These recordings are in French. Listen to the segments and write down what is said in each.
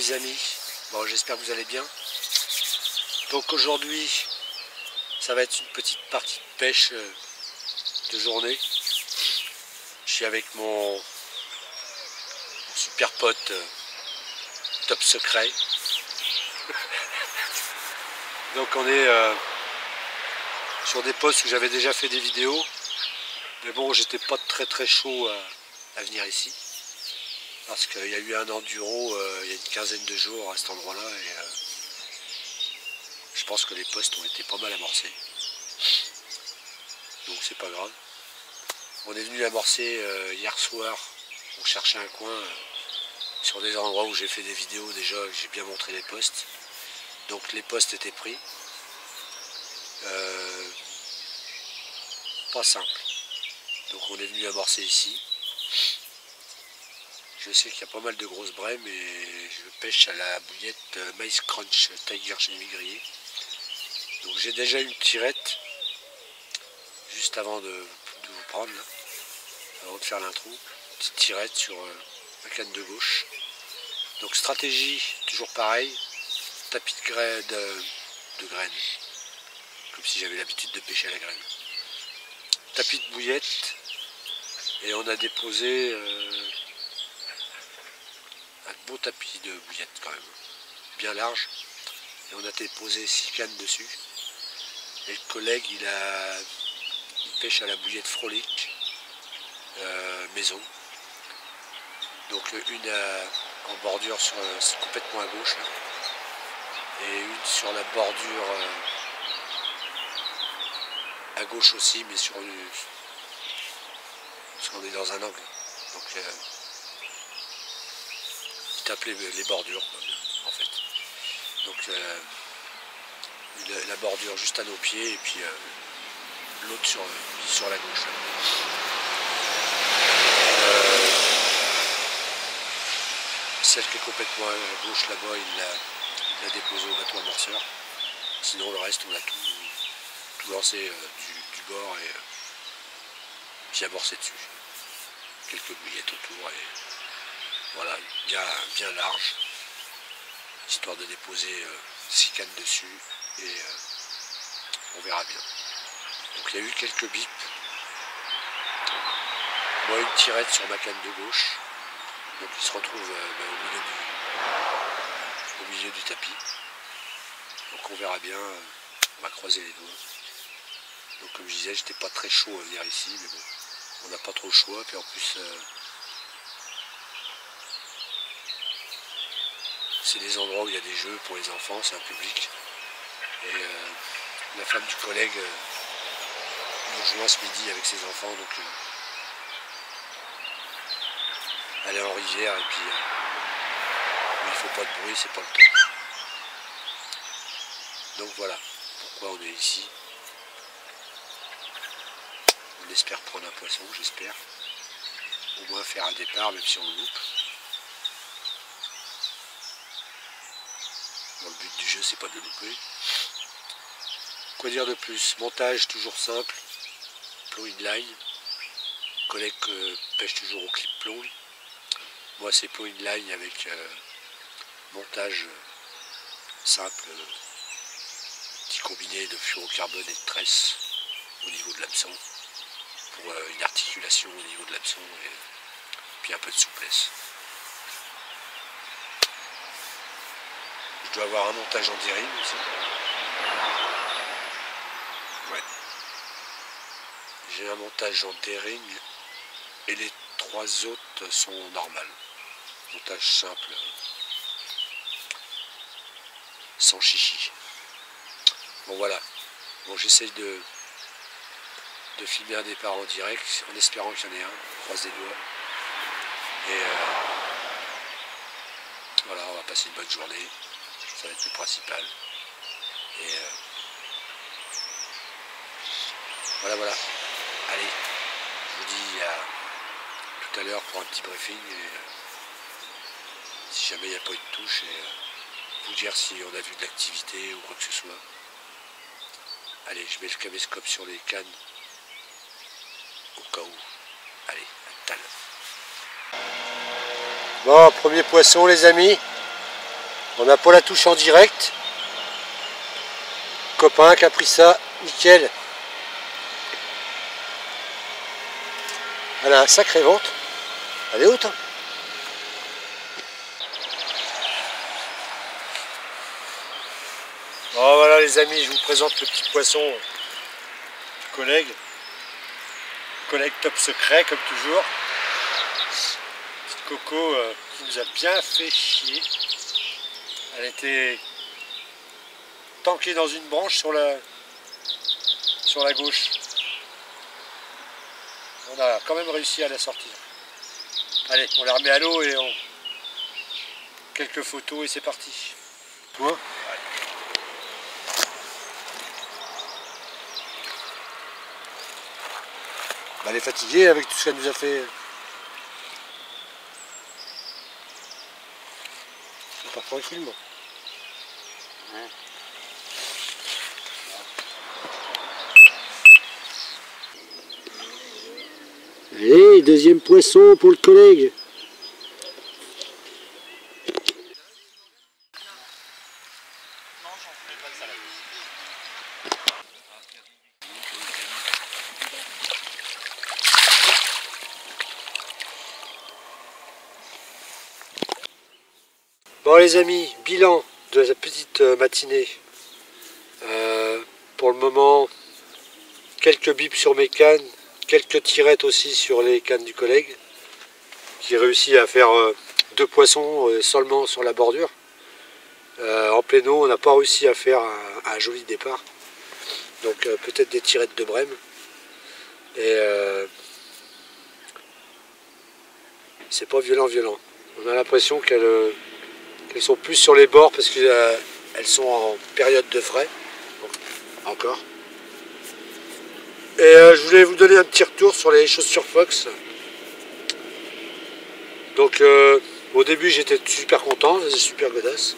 les amis, bon j'espère que vous allez bien. Donc aujourd'hui ça va être une petite partie de pêche de journée. Je suis avec mon super pote top secret. Donc on est sur des postes où j'avais déjà fait des vidéos, mais bon j'étais pas très chaud à venir ici. Parce qu'il y a eu un enduro il y a une quinzaine de jours à cet endroit-là et je pense que les postes ont été pas mal amorcés. Donc c'est pas grave. On est venu amorcer hier soir pour chercher un coin sur des endroits où j'ai fait des vidéos déjà, j'ai bien montré les postes. Donc les postes étaient pris. Pas simple. Donc on est venu amorcer ici. Je sais qu'il y a pas mal de grosses brèmes et je pêche à la bouillette Maïs Crunch Tiger chez Grillé. Donc j'ai déjà une tirette juste avant de vous prendre là, avant de faire l'intro. Petite tirette sur la canne de gauche. Donc stratégie toujours pareil, tapis de graines, comme si j'avais l'habitude de pêcher à la graine. Tapis de bouillette et on a déposé un beau tapis de bouillette quand même, bien large, et on a déposé 6 cannes dessus. Et le collègue il pêche à la bouillette Frolic maison. Donc une en bordure complètement à gauche là, et une sur la bordure à gauche aussi, mais parce qu'on est dans un angle. Donc il tape les bordures en fait. Donc la bordure juste à nos pieds et puis l'autre sur la gauche. Celle qui est complètement à gauche là-bas, il l'a déposée au bateau amorceur. Sinon le reste on a tout lancé du bord et j'ai amorcé dessus. Quelques bouillettes autour et voilà, bien large, histoire de déposer 6 cannes dessus et on verra bien. Donc il y a eu quelques bips. Moi une tirette sur ma canne de gauche. Donc il se retrouve au milieu du tapis. Donc on verra bien, on va croiser les doigts. Donc comme je disais, j'étais pas très chaud à venir ici, mais bon, on n'a pas trop le choix. Puis en plus, c'est des endroits où il y a des jeux pour les enfants, c'est un public. Et la femme du collègue nous rejoint ce midi avec ses enfants, donc elle est en rivière et puis où il ne faut pas de bruit, c'est pas le temps. Donc voilà pourquoi on est ici. On espère prendre un poisson, j'espère. Au moins faire un départ, même si on le loupe. Bon, le but du jeu, c'est pas de le louper. Quoi dire de plus? Montage toujours simple. Plomb inline. Collègue pêche toujours au clip plomb. Moi, c'est plomb inline avec montage simple. Petit combiné de fluorocarbone et de tresse au niveau de l'hameçon. Pour une articulation au niveau de l'hameçon et puis un peu de souplesse. Je dois avoir un montage en D-ring aussi. Ouais. J'ai un montage en D-ring et les 3 autres sont normales. Montage simple, sans chichi. Bon voilà. Bon j'essaye de filmer un départ en direct en espérant qu'il y en ait un. On croise les doigts. Et voilà, on va passer une bonne journée. Ça va être le principal. Et voilà. Allez, je vous dis à tout à l'heure pour un petit briefing. Et si jamais il n'y a pas eu de touche, et vous dire si on a vu de l'activité ou quoi que ce soit. Allez, je mets le caméscope sur les cannes. Au cas où. Allez, à tout à l'heure. Bon, premier poisson les amis. On n'a pas la touche en direct. Copain qui a pris ça, nickel. Elle a un sacré ventre. Elle est haute, hein. Bon voilà les amis, je vous présente le petit poisson du collègue. Collègue top secret comme toujours. Petite coco qui nous a bien fait chier. Elle était tanquée dans une branche sur la gauche. On a quand même réussi à la sortir. Allez, on la remet à l'eau et on... quelques photos et c'est parti. Toi ? Elle est fatiguée avec tout ce qu'elle nous a fait. On part tranquillement. Allez, deuxième poisson pour le collègue. Bon les amis, bilan de la petite matinée. Pour le moment, quelques bips sur mes cannes, quelques tirettes aussi sur les cannes du collègue, qui réussit à faire 2 poissons seulement sur la bordure. En plein eau, on n'a pas réussi à faire un joli départ. Donc peut-être des tirettes de brème. Et c'est pas violent. On a l'impression qu'elles sont plus sur les bords parce qu'elles sont en période de frais. Donc, encore. Et je voulais vous donner un petit retour sur les chaussures Fox. Donc au début j'étais super content, c'était super godasses.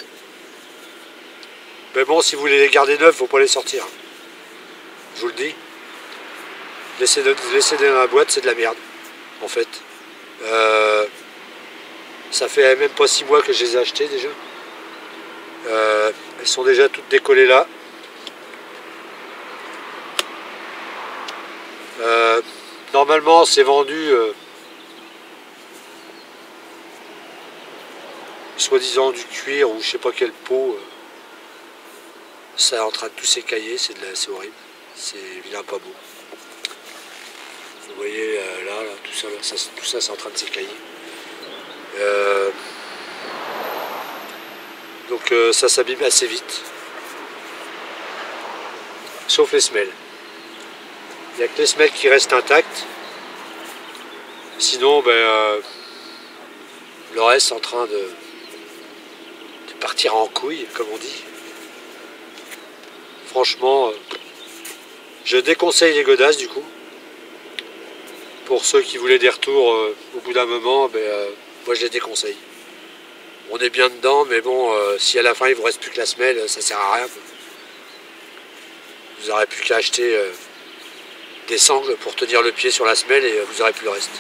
Mais bon, si vous voulez les garder neuves, faut pas les sortir. Je vous le dis. Laisser dans la boîte, c'est de la merde, en fait. Ça fait même pas 6 mois que je les ai achetées déjà. Elles sont déjà toutes décollées là. Normalement, c'est vendu soi-disant du cuir ou je sais pas quelle peau. Ça est en train de tout s'écailler, c'est horrible. C'est vilain pas beau. Vous voyez là, tout ça c'est en train de s'écailler. Donc ça s'abîme assez vite. Sauf les semelles. Il n'y a que les semelles qui restent intactes. Sinon, le reste est en train de partir en couille, comme on dit. Franchement, je déconseille les godasses du coup. Pour ceux qui voulaient des retours au bout d'un moment, moi je les déconseille. On est bien dedans, mais bon, si à la fin il vous reste plus que la semelle, ça sert à rien. Vous n'aurez plus qu'à acheter des sangles pour tenir le pied sur la semelle et vous n'aurez plus le reste.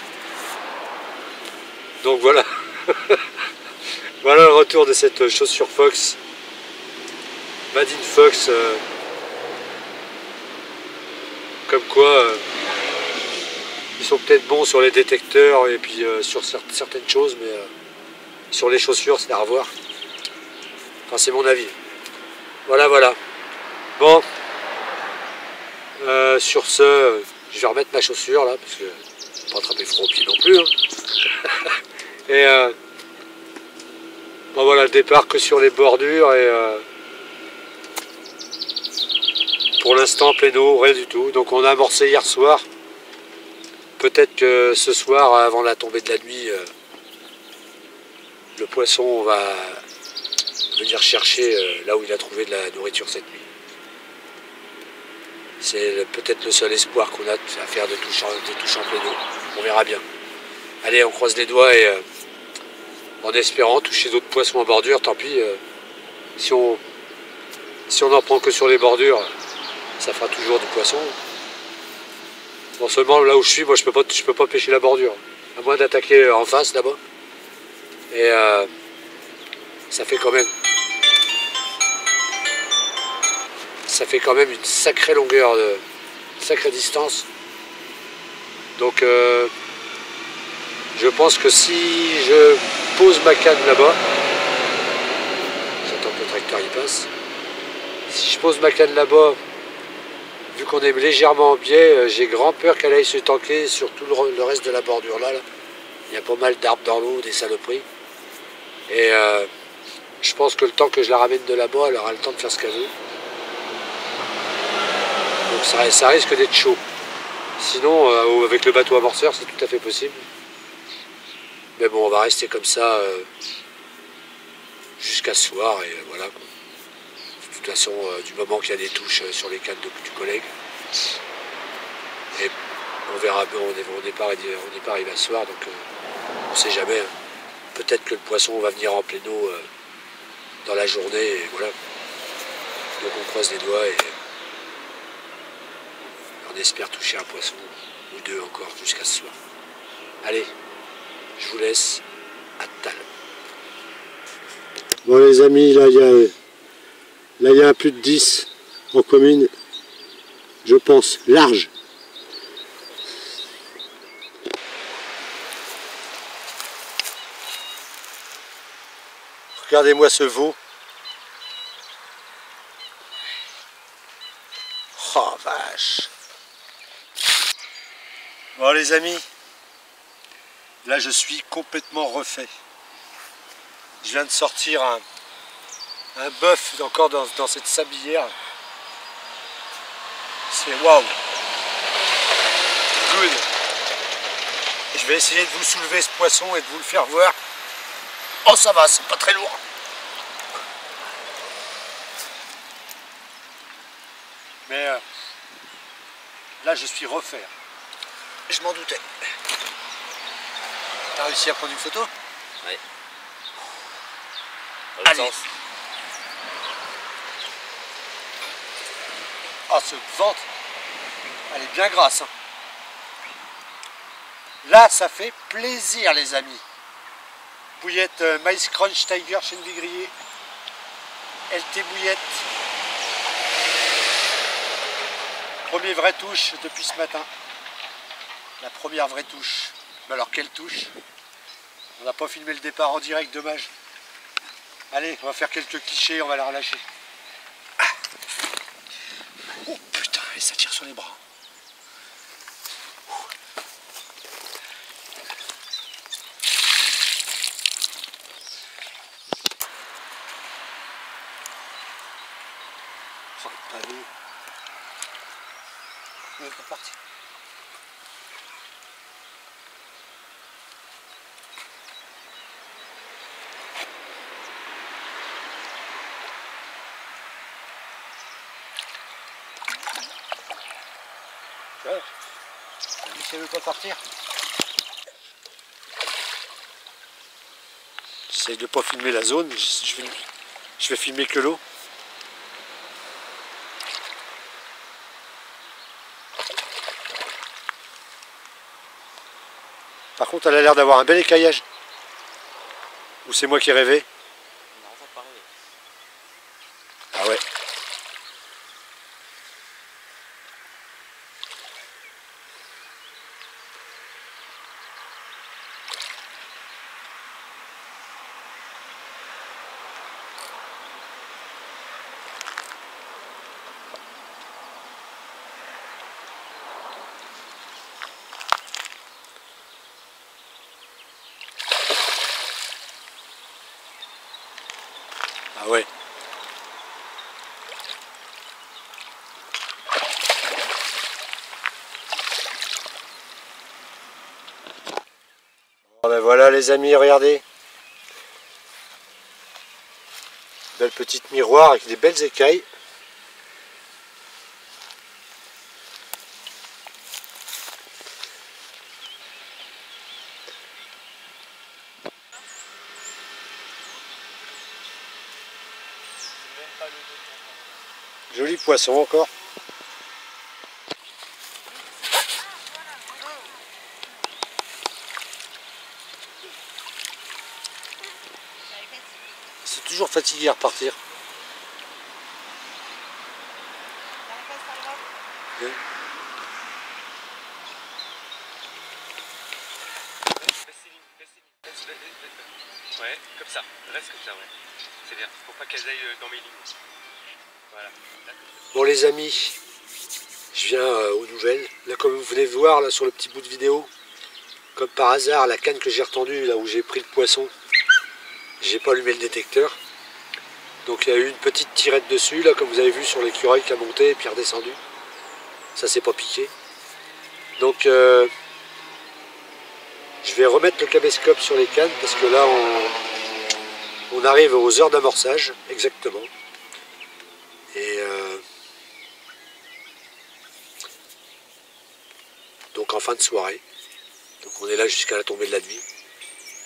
Donc voilà. Voilà le retour de cette chaussure Fox. Made in Fox. Comme quoi, ils sont peut-être bons sur les détecteurs et puis sur certaines choses, mais sur les chaussures, c'est à revoir. Enfin, c'est mon avis. Voilà. Bon. Sur ce, je vais remettre ma chaussure là, parce que je ne vais pas attraper froid au pied non plus. Hein. Et bon voilà, le départ que sur les bordures et pour l'instant plein eau, rien du tout. Donc on a amorcé hier soir. Peut-être que ce soir, avant la tombée de la nuit, le poisson va venir chercher là où il a trouvé de la nourriture cette nuit. C'est peut-être le seul espoir qu'on a à faire de toucher en plein eau. On verra bien. Allez, on croise les doigts et en espérant toucher d'autres poissons en bordure, tant pis. Si on n'en prend que sur les bordures, ça fera toujours du poisson. Bon, seulement là où je suis, moi je peux pas pêcher la bordure. À moins d'attaquer en face là-bas. Et ça fait quand même ça fait quand même une sacrée longueur, une sacrée distance. Donc je pense que si je pose ma canne là-bas, j'attends que le tracteur y passe, si je pose ma canne là-bas, vu qu'on est légèrement en biais, j'ai grand peur qu'elle aille se tanker sur tout le reste de la bordure là. Il y a pas mal d'arbres dans l'eau, des saloperies. Et je pense que le temps que je la ramène de là-bas, elle aura le temps de faire ce qu'elle veut. Donc ça risque d'être chaud. Sinon, avec le bateau amorceur, c'est tout à fait possible. Mais bon, on va rester comme ça jusqu'à ce soir. Et voilà. De toute façon, du moment qu'il y a des touches sur les cannes du collègue. Et on verra bien, on n'est pas arrivé à ce soir, donc on ne sait jamais. Hein. Peut-être que le poisson va venir en pleine eau dans la journée, et voilà. Donc on croise les doigts et on espère toucher un poisson ou deux encore jusqu'à ce soir. Allez, je vous laisse, à tout à l'heure. Bon les amis, là il y a plus de 10 en commune, je pense, large. Regardez-moi ce veau. Oh vache. Bon les amis, là je suis complètement refait. Je viens de sortir un bœuf encore dans cette sablière. C'est waouh. Good. Je vais essayer de vous soulever ce poisson et de vous le faire voir. Oh ça va, c'est pas très lourd. Mais là je suis refait. Je m'en doutais. T'as réussi à prendre une photo? Ouais. Allez. Ah, ce ventre, elle est bien grasse. Hein. Là, ça fait plaisir, les amis. Bouillette Mice Crunch Tiger chez le Vigrier. LT bouillette. Premier vraie touche depuis ce matin. La première vraie touche. Mais alors, quelle touche? On n'a pas filmé le départ en direct, dommage. Allez, on va faire quelques clichés, on va la relâcher. Ah. Oh putain, et ça tire sur les bras. Oh, le pavé. On est pas parti. Ouais. Ça veut pas partir. J'essaie de pas filmer la zone, je vais filmer que l'eau. Par contre, elle a l'air d'avoir un bel écaillage. Ou c'est moi qui rêvais? Non, ça paraît. Ah ouais. Ah ouais. Bon ben voilà les amis, regardez. Belle petite miroir avec des belles écailles. Joli poisson encore. C'est toujours fatigué à repartir. Ouais, comme ça. Reste comme ça, ouais. C'est bien. Faut pas qu'elles aillent dans mes lignes. Voilà. Bon les amis, je viens aux nouvelles. Là comme vous venez de voir là sur le petit bout de vidéo, comme par hasard, la canne que j'ai retendue là où j'ai pris le poisson, j'ai pas allumé le détecteur. Donc il y a eu une petite tirette dessus, là comme vous avez vu sur l'écureuil qui a monté et puis redescendu. Ça s'est pas piqué. Donc je vais remettre le caméscope sur les cannes parce que là on arrive aux heures d'amorçage, exactement. Et donc en fin de soirée. Donc on est là jusqu'à la tombée de la nuit.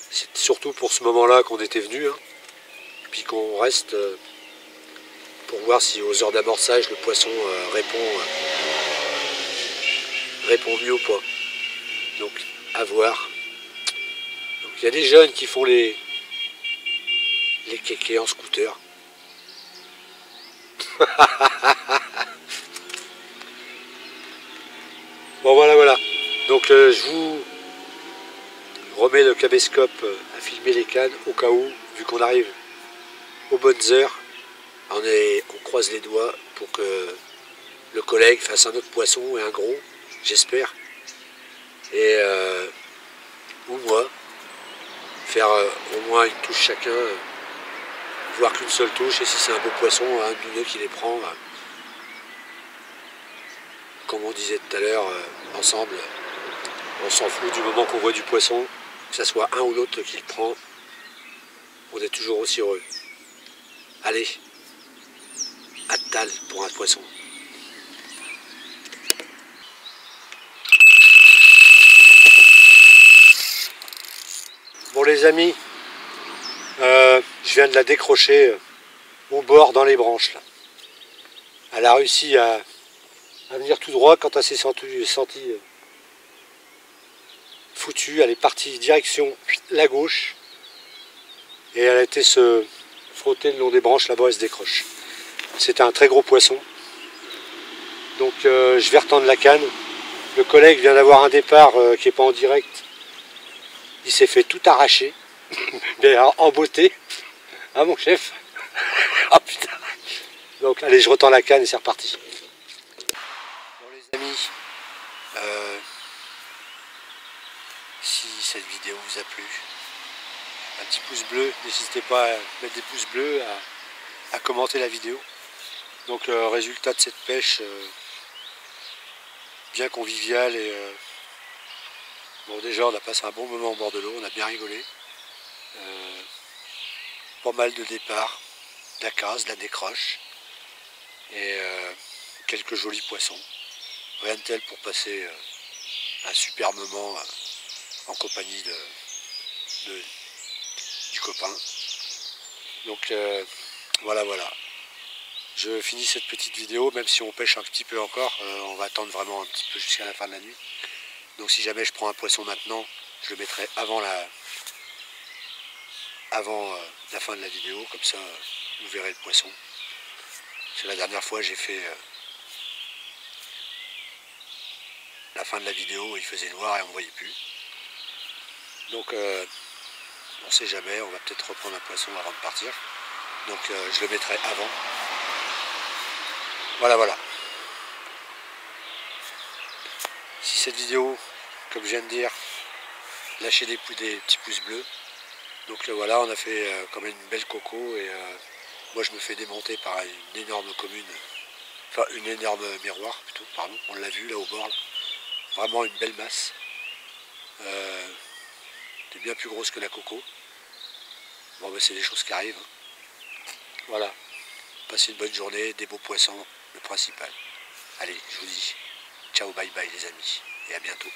C'est surtout pour ce moment-là qu'on était venu. Hein. Puis qu'on reste pour voir si aux heures d'amorçage le poisson répond mieux ou pas. Donc à voir. Donc il y a des jeunes qui font les kékés en scooter. Bon voilà. Donc je vous remets le caméscope à filmer les cannes au cas où, vu qu'on arrive aux bonnes heures. On croise les doigts pour que le collègue fasse un autre poisson et un gros, j'espère. Et ou moi, faire au moins une touche chacun, voire qu'une seule touche, et si c'est un beau poisson, un de nous deux qui les prend, comme on disait tout à l'heure, ensemble, on s'en fout du moment qu'on voit du poisson, que ce soit un ou l'autre qui le prend, on est toujours aussi heureux. Allez, à tal pour un poisson. Bon les amis, je viens de la décrocher au bord dans les branches là. Elle a réussi à venir tout droit quand elle s'est sentie foutue. Elle est partie direction la gauche et elle a été se frotter le long des branches là-bas, elle se décroche. C'était un très gros poisson. Donc je vais retendre la canne. Le collègue vient d'avoir un départ qui n'est pas en direct. Il s'est fait tout arracher. Mais en beauté. Hein mon chef? Ah putain. Donc allez, je retends la canne et c'est reparti. Bon les amis, si cette vidéo vous a plu, un petit pouce bleu, n'hésitez pas à mettre des pouces bleus, à commenter la vidéo. Donc résultat de cette pêche bien conviviale et bon déjà on a passé un bon moment au bord de l'eau, on a bien rigolé. Pas mal de départs, de la casse, de la décroche et quelques jolis poissons. Rien de tel pour passer un super moment en compagnie du copain. Donc voilà. Je finis cette petite vidéo, même si on pêche un petit peu encore, on va attendre vraiment un petit peu jusqu'à la fin de la nuit. Donc si jamais je prends un poisson maintenant, je le mettrai avant la fin de la vidéo, comme ça vous verrez le poisson. C'est la dernière fois j'ai fait la fin de la vidéo, il faisait noir et on ne voyait plus. Donc on ne sait jamais, on va peut-être reprendre un poisson avant de partir. Donc je le mettrai avant. Voilà. Si cette vidéo, comme je viens de dire, lâchez des petits pouces bleus. Donc voilà, on a fait quand même une belle coco et moi je me fais démonter par une énorme commune, enfin une énorme miroir plutôt, pardon, on l'a vu là au bord, là. Vraiment une belle masse. C'est bien plus grosse que la coco. Bon ben c'est des choses qui arrivent. Hein. Voilà, passez une bonne journée, des beaux poissons, le principal. Allez, je vous dis ciao, bye bye les amis, et à bientôt.